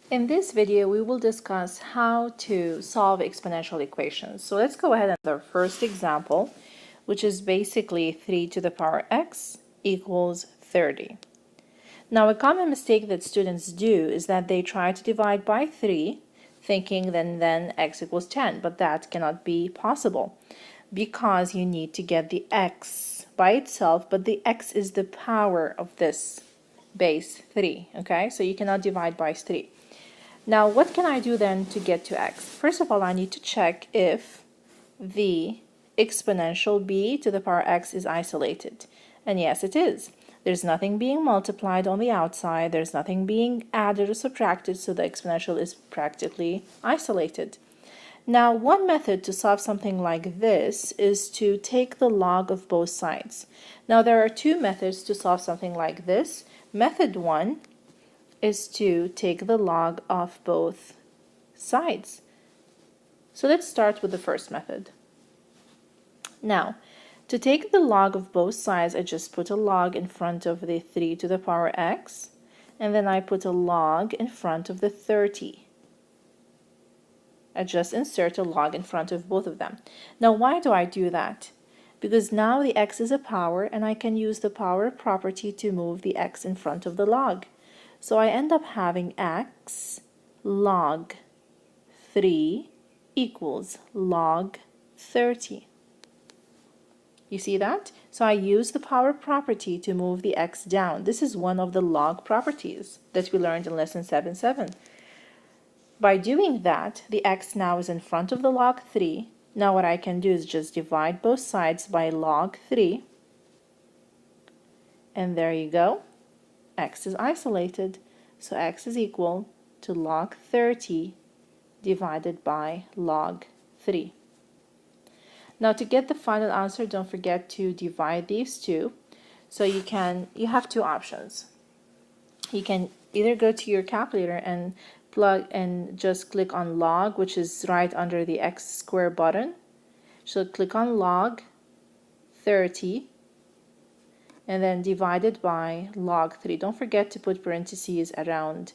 In this video, we will discuss how to solve exponential equations. So let's go ahead and our first example, which is basically 3 to the power x equals 30. Now, a common mistake that students do is that they try to divide by 3, thinking then x equals 10, but that cannot be possible because you need to get the x by itself, but the x is the power of this base 3, okay? So you cannot divide by 3. Now, what can I do then to get to x? First of all, I need to check if the exponential b to the power x is isolated. And yes, it is. There's nothing being multiplied on the outside. There's nothing being added or subtracted, so the exponential is practically isolated. Now, one method to solve something like this is to take the log of both sides. Now, there are two methods to solve something like this. Method 1 is to take the log of both sides. So let's start with the first method. Now, to take the log of both sides, I just put a log in front of the 3 to the power x, and then I put a log in front of the 30. I just insert a log in front of both of them. Now, why do I do that? Because now the x is a power, and I can use the power property to move the x in front of the log. So I end up having x log 3 equals log 30. You see that? So I use the power property to move the x down. This is one of the log properties that we learned in lesson 7.7. By doing that, the x now is in front of the log 3. Now what I can do is just divide both sides by log 3. And there you go. X is isolated, so x is equal to log 30 divided by log 3. Now to get the final answer, don't forget to divide these two. So you have two options. You can either go to your calculator and plug and just click on log, which is right under the x square button. So click on log 30 and then divide it by log 3. Don't forget to put parentheses around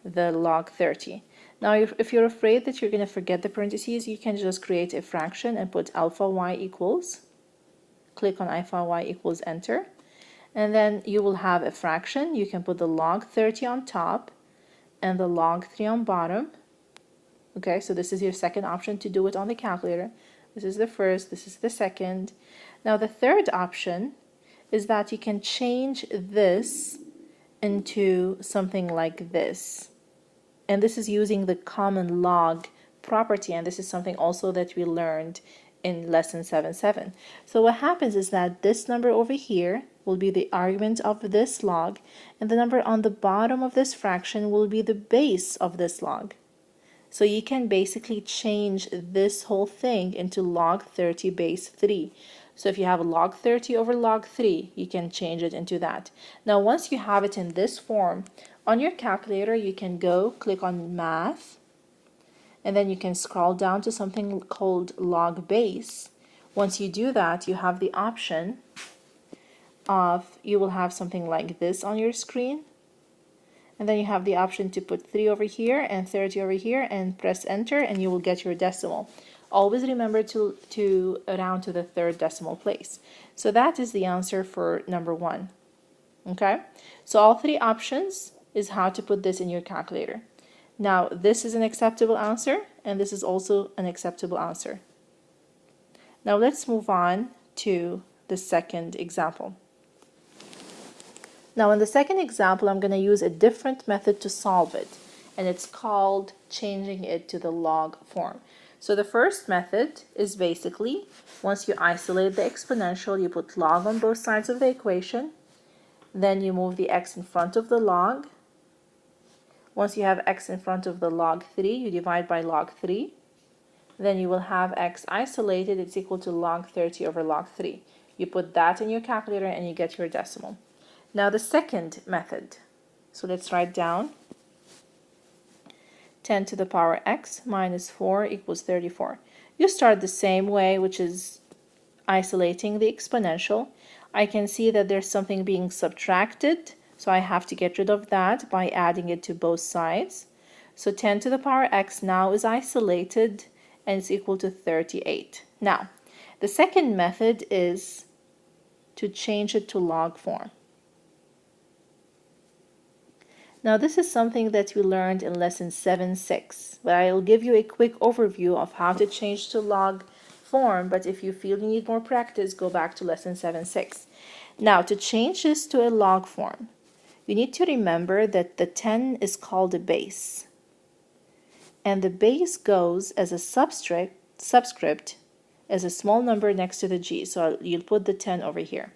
the log 30. Now, if you're afraid that you're going to forget the parentheses, you can just create a fraction and put alpha y equals. Click on alpha y equals enter. And then you will have a fraction. You can put the log 30 on top and the log 3 on bottom. Okay, so this is your second option to do it on the calculator. This is the first, this is the second. Now, the third option is that you can change this into something like this. And this is using the common log property, and this is something also that we learned in lesson 7.7. So what happens is that this number over here will be the argument of this log, and the number on the bottom of this fraction will be the base of this log. So you can basically change this whole thing into log 30 base 3. So if you have log 30 over log 3, you can change it into that. Now, once you have it in this form, on your calculator, you can go click on math, and then you can scroll down to something called log base. Once you do that, you have the option of, you will have something like this on your screen. And then you have the option to put 3 over here and 30 over here and press enter, and you will get your decimal. Always remember to round to the third decimal place. So that is the answer for number 1. Okay? So all three options is how to put this in your calculator. Now, this is an acceptable answer, and this is also an acceptable answer. Now, let's move on to the second example. Now, in the second example, I'm going to use a different method to solve it, and it's called changing it to the log form. So the first method is basically, once you isolate the exponential, you put log on both sides of the equation, then you move the x in front of the log. Once you have x in front of the log 3, you divide by log 3. Then you will have x isolated, it's equal to log 30 over log 3. You put that in your calculator and you get your decimal. Now the second method, so let's write down 10 to the power x minus 4 equals 34. You start the same way, which is isolating the exponential. I can see that there's something being subtracted, so I have to get rid of that by adding it to both sides. So 10 to the power x now is isolated and it's equal to 38. Now, the second method is to change it to log form. Now this is something that we learned in lesson 7.6, but I'll give you a quick overview of how to change to log form, but if you feel you need more practice, go back to lesson 7.6. Now to change this to a log form, you need to remember that the 10 is called a base, and the base goes as a subscript as a small number next to the g, so you'll put the 10 over here.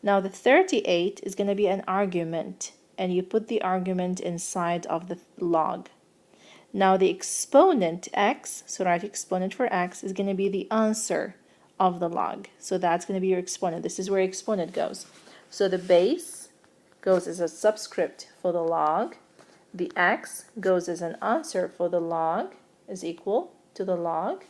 Now the 38 is going to be an argument, and you put the argument inside of the log. Now the exponent x, so write exponent for x, is going to be the answer of the log. So that's going to be your exponent. This is where exponent goes. So the base goes as a subscript for the log. The x goes as an answer for the log, is equal to the log.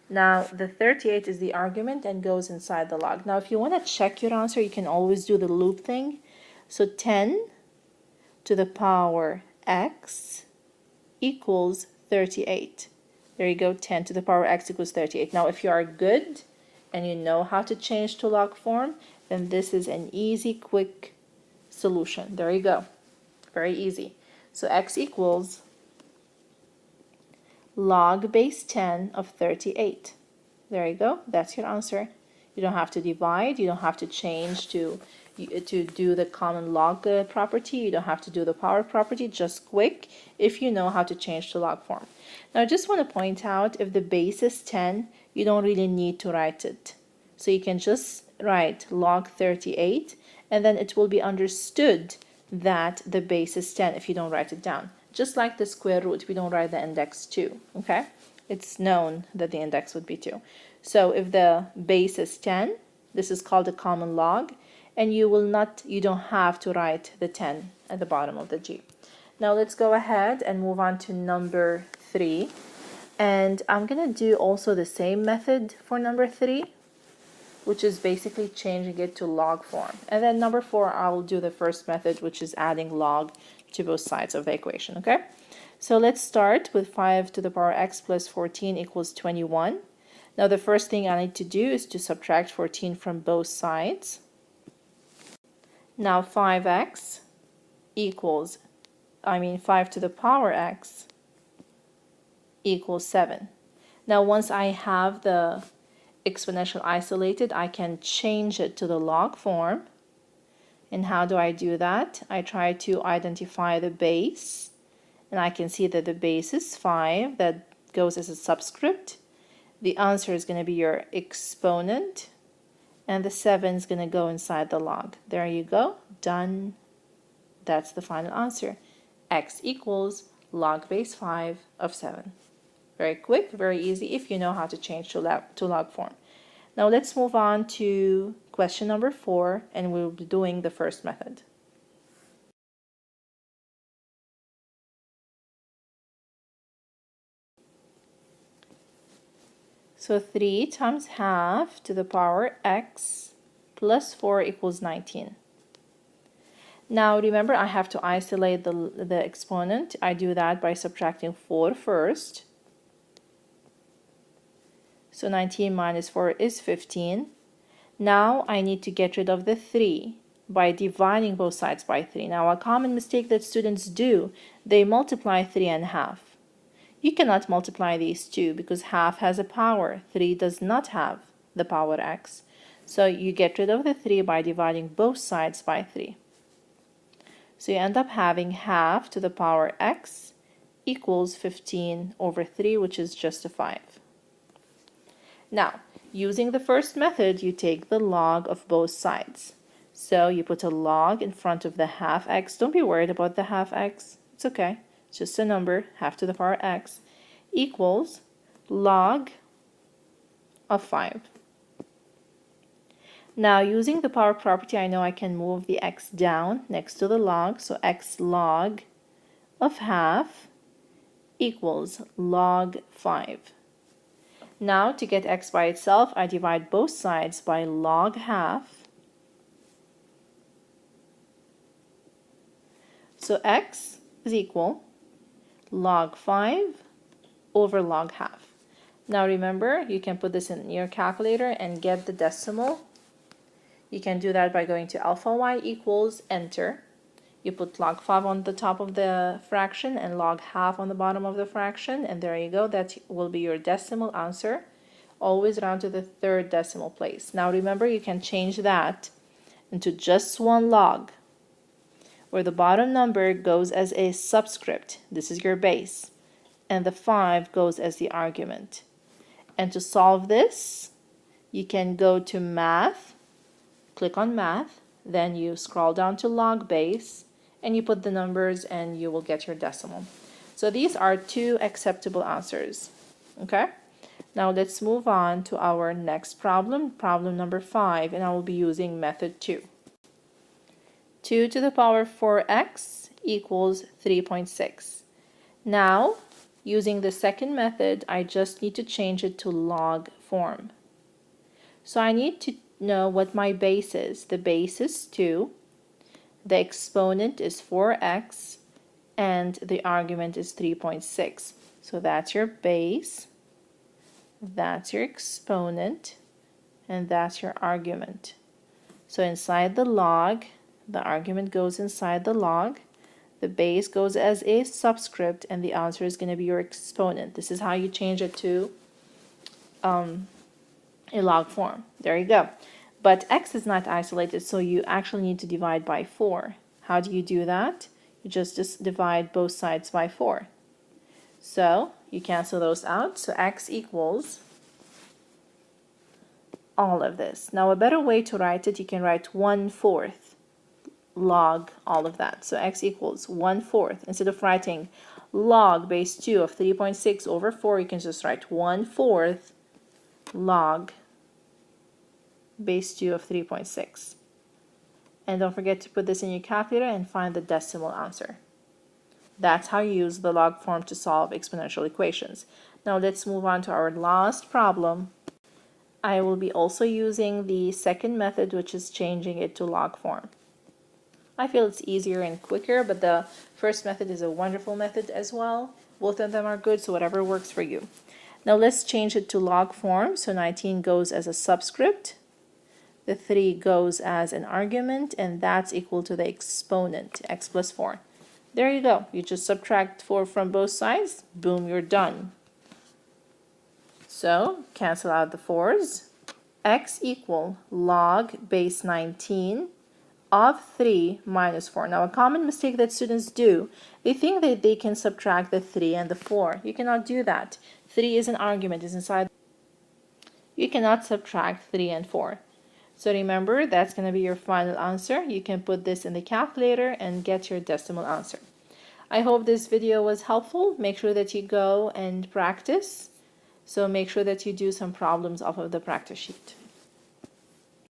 Now the 38 is the argument and goes inside the log. Now if you want to check your answer, you can always do the loop thing. So 10 to the power x equals 38. There you go, 10 to the power x equals 38. Now if you are good and you know how to change to log form, then this is an easy, quick solution. There you go, very easy. So x equals log base 10 of 38. There you go, that's your answer. You don't have to divide, you don't have to change to do the common log property, you don't have to do the power property, just quick if you know how to change to log form. Now I just want to point out, if the base is 10, you don't really need to write it. So you can just write log 38 and then it will be understood that the base is 10 if you don't write it down. Just like the square root, we don't write the index 2, okay? It's known that the index would be 2. So if the base is 10, this is called a common log, and you don't have to write the 10 at the bottom of the G. Now let's go ahead and move on to number 3. And I'm going to do also the same method for number 3, which is basically changing it to log form. And then number 4, I'll do the first method, which is adding log to both sides of the equation, okay? So let's start with 5 to the power x plus 14 equals 21. Now the first thing I need to do is to subtract 14 from both sides. Now 5x equals, 5 to the power x equals 7. Now once I have the exponential isolated, I can change it to the log form. And how do I do that? I try to identify the base, and I can see that the base is 5, that goes as a subscript. The answer is going to be your exponent, and the 7 is going to go inside the log. There you go, done. That's the final answer. X equals log base 5 of 7. Very quick, very easy if you know how to change to log form. Now let's move on to question number 4, and we'll be doing the first method. So 3 times half to the power x plus 4 equals 19. Now remember, I have to isolate the exponent. I do that by subtracting 4 first. So 19 minus 4 is 15. Now I need to get rid of the 3 by dividing both sides by 3. Now a common mistake that students do, they multiply 3 and half. You cannot multiply these two because half has a power. 3 does not have the power x. So you get rid of the 3 by dividing both sides by 3. So you end up having half to the power x equals 15 over 3, which is just a 5. Now, using the first method, you take the log of both sides. So you put a log in front of the half x. Don't be worried about the half x. It's okay. It's just a number, half to the power x, equals log of 5. Now, using the power property, I know I can move the x down next to the log. So x log of half equals log 5. Now, to get x by itself, I divide both sides by log half. So x is equal log 5 over log half. Now remember, you can put this in your calculator and get the decimal. You can do that by going to alpha y equals enter. You put log 5 on the top of the fraction and log half on the bottom of the fraction, and there you go. That will be your decimal answer. Always round to the third decimal place. Now remember, you can change that into just one log, where the bottom number goes as a subscript. This is your base, and the 5 goes as the argument. And to solve this, you can go to math, click on math, then you scroll down to log base, and you put the numbers and you will get your decimal. So these are two acceptable answers. Okay? Now let's move on to our next problem, problem number 5, and I will be using method 2. 2 to the power 4x equals 3.6. Now, using the second method, I just need to change it to log form. So I need to know what my base is. The base is 2, the exponent is 4x, and the argument is 3.6. So that's your base, that's your exponent, and that's your argument. So inside the log, the argument goes inside the log, the base goes as a subscript, and the answer is going to be your exponent. This is how you change it to a log form. There you go. But x is not isolated, so you actually need to divide by 4. How do you do that? You just divide both sides by 4. So you cancel those out. So x equals all of this. Now a better way to write it, you can write 1/4 log all of that. So x equals 1/4. Instead of writing log base 2 of 3.6 over 4, you can just write 1/4 log base 2 of 3.6. And don't forget to put this in your calculator and find the decimal answer. That's how you use the log form to solve exponential equations. Now let's move on to our last problem. I will be also using the second method, which is changing it to log form. I feel it's easier and quicker, but the first method is a wonderful method as well. Both of them are good, so whatever works for you. Now let's change it to log form. So 19 goes as a subscript, the 3 goes as an argument, and that's equal to the exponent, x plus 4. There you go. You just subtract 4 from both sides. Boom, you're done. So cancel out the 4's. X equal log base 19 of 3 minus 4. Now a common mistake that students do, they think that they can subtract the 3 and the 4. You cannot do that. 3 is an argument, is inside. You cannot subtract 3 and 4. So remember, that's going to be your final answer. You can put this in the calculator and get your decimal answer. I hope this video was helpful. Make sure that you go and practice. So make sure that you do some problems off of the practice sheet.